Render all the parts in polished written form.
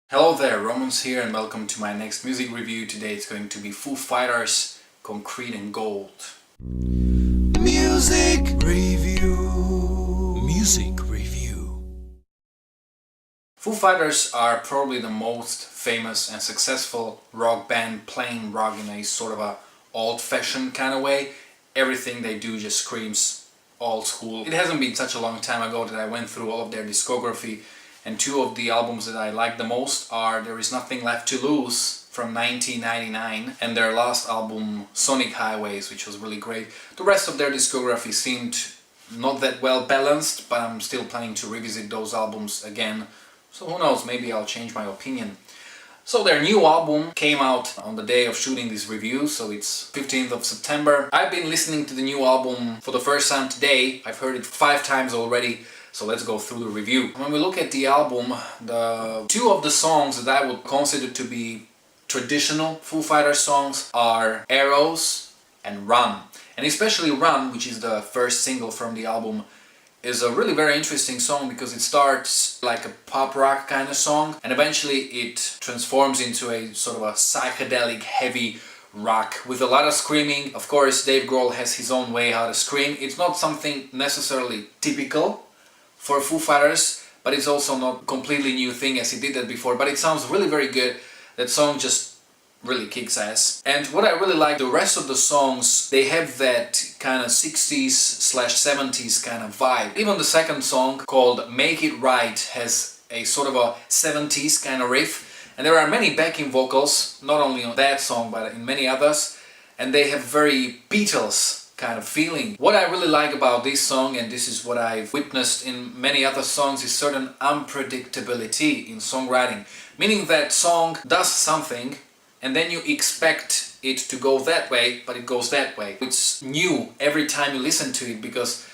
Hello there, Romans here and welcome to my next music review. Today it's going to be Foo Fighters, Concrete and Gold. Music review. Music review. Foo Fighters are probably the most famous and successful rock band playing rock in a sort of a old-fashioned kind of way. Everything they do just screams old school. It hasn't been such a long time ago that I went through all of their discography, and two of the albums that I like the most are There Is Nothing Left to Lose from 1999 and their last album Sonic Highways, which was really great. The rest of their discography seemed not that well balanced, but I'm still planning to revisit those albums again. So who knows, maybe I'll change my opinion. So their new album came out on the day of shooting this review, so it's 15th of September. I've been listening to the new album for the first time today. I've heard it 5 times already, so let's go through the review. When we look at the album, the two of the songs that I would consider to be traditional Foo Fighters songs are Arrows and Run. And especially Run, which is the first single from the album, is a really very interesting song because it starts like a pop rock kind of song and eventually it transforms into a sort of a psychedelic heavy rock with a lot of screaming. Of course, Dave Grohl has his own way how to scream. It's not something necessarily typical for Foo Fighters, but it's also not a completely new thing as he did that before, but it sounds really very good. That song just really kicks ass. And what I really like, the rest of the songs, they have that kind of 60s/70s kind of vibe. Even the second song called Make It Right has a sort of a 70s kind of riff, and there are many backing vocals, not only on that song but in many others, and they have very Beatles kind of feeling. What I really like about this song, and this is what I've witnessed in many other songs, is certain unpredictability in songwriting, meaning that song does something and then you expect it to go that way, but it goes that way. It's new every time you listen to it because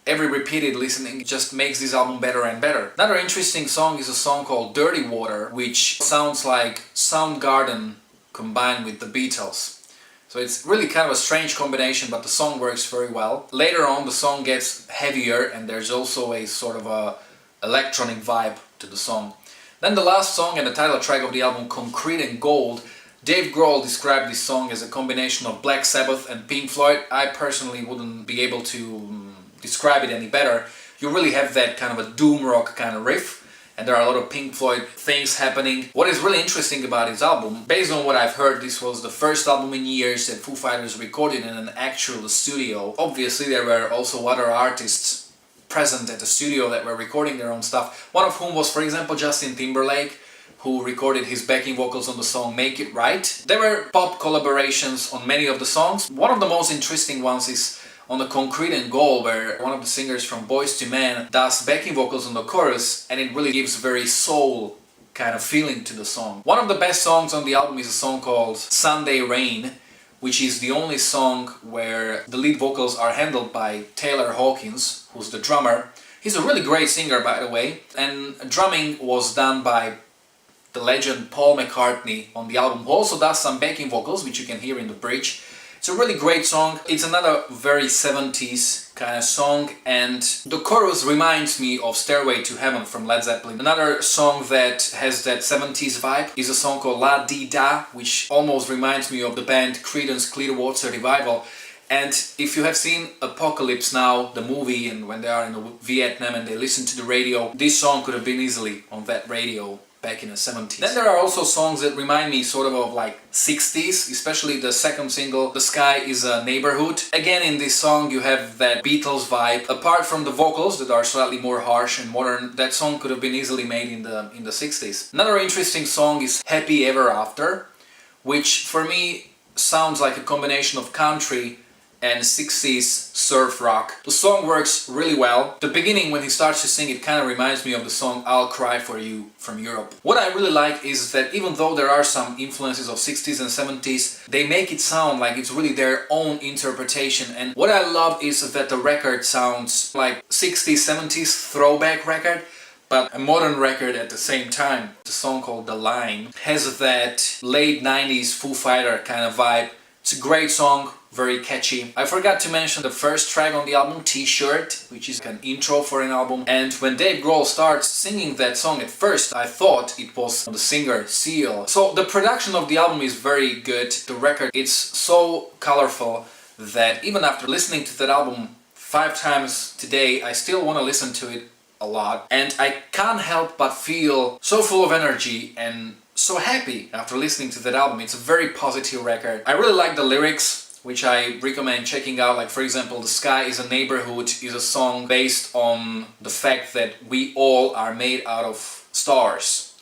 every repeated listening just makes this album better and better. Another interesting song is a song called Dirty Water, which sounds like Soundgarden combined with the Beatles. So it's really kind of a strange combination, but the song works very well. Later on the song gets heavier and there's also a sort of a electronic vibe to the song. Then the last song and the title track of the album, Concrete and Gold, Dave Grohl described this song as a combination of Black Sabbath and Pink Floyd. I personally wouldn't be able to describe it any better. You really have that kind of a doom rock kind of riff, and there are a lot of Pink Floyd things happening. What is really interesting about his album, based on what I've heard, this was the first album in years that Foo Fighters recorded in an actual studio. Obviously there were also other artists present at the studio that were recording their own stuff, one of whom was, for example, Justin Timberlake, who recorded his backing vocals on the song Make It Right. There were pop collaborations on many of the songs. One of the most interesting ones is on the Concrete and Gold, where one of the singers from Boyz II Men does backing vocals on the chorus, and it really gives very soul kind of feeling to the song. One of the best songs on the album is a song called Sunday Rain, which is the only song where the lead vocals are handled by Taylor Hawkins, who's the drummer. He's a really great singer, by the way, and drumming was done by the legend Paul McCartney on the album, who also does some backing vocals, which you can hear in the bridge. It's a really great song. It's another very 70s kind of song, and the chorus reminds me of Stairway to Heaven from Led Zeppelin. Another song that has that 70s vibe is a song called La Di Da, which almost reminds me of the band Creedence Clearwater Revival. And if you have seen Apocalypse Now, the movie, and when they are in Vietnam and they listen to the radio, this song could have been easily on that radio back in the 70s. Then there are also songs that remind me sort of like 60s, especially the second single, The Sky is a Neighborhood. Again, in this song you have that Beatles vibe. Apart from the vocals that are slightly more harsh and modern, that song could have been easily made in the 60s. Another interesting song is Happy Ever After, which for me sounds like a combination of country and 60s surf rock. The song works really well. The beginning, when he starts to sing, it kind of reminds me of the song I'll Cry For You from Europe. What I really like is that even though there are some influences of 60s and 70s, they make it sound like it's really their own interpretation. And what I love is that the record sounds like 60s, 70s throwback record, but a modern record at the same time. The song called The Line has that late 90s Foo Fighter kind of vibe, It's a great song, very catchy. I forgot to mention the first track on the album, T-Shirt, which is an intro for an album. And when Dave Grohl starts singing that song at first, I thought it was the singer Seal. So the production of the album is very good. The record, it's so colorful that even after listening to that album 5 times today, I still want to listen to it a lot. And I can't help but feel so full of energy and so happy after listening to that album. It's a very positive record. I really like the lyrics, which I recommend checking out. Like, for example, The Sky is a Neighborhood is a song based on the fact that we all are made out of stars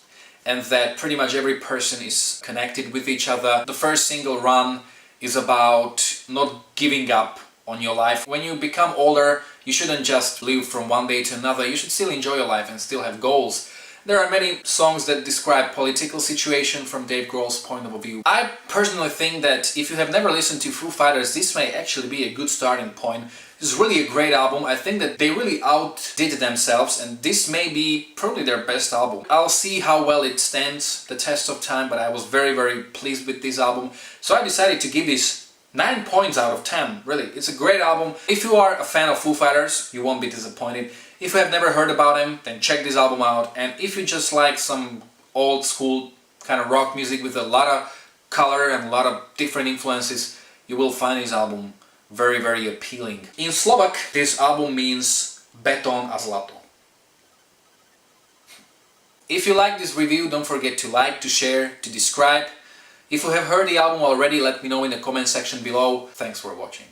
and that pretty much every person is connected with each other. The first single, Run, is about not giving up on your life. When you become older, you shouldn't just live from one day to another. You should still enjoy your life and still have goals. There are many songs that describe political situation from Dave Grohl's point of view. I personally think that if you have never listened to Foo Fighters, this may actually be a good starting point. It's really a great album. I think that they really outdid themselves and this may be probably their best album. I'll see how well it stands the test of time, but I was very, very pleased with this album. So I decided to give this 9 points out of 10. Really, it's a great album. If you are a fan of Foo Fighters, you won't be disappointed. If you have never heard about them, then check this album out. And if you just like some old school kind of rock music with a lot of color and a lot of different influences, you will find this album very, very appealing. In Slovak, this album means beton a zlato. If you like this review, don't forget to like, to share, to subscribe. If you have heard the album already, let me know in the comment section below. Thanks for watching.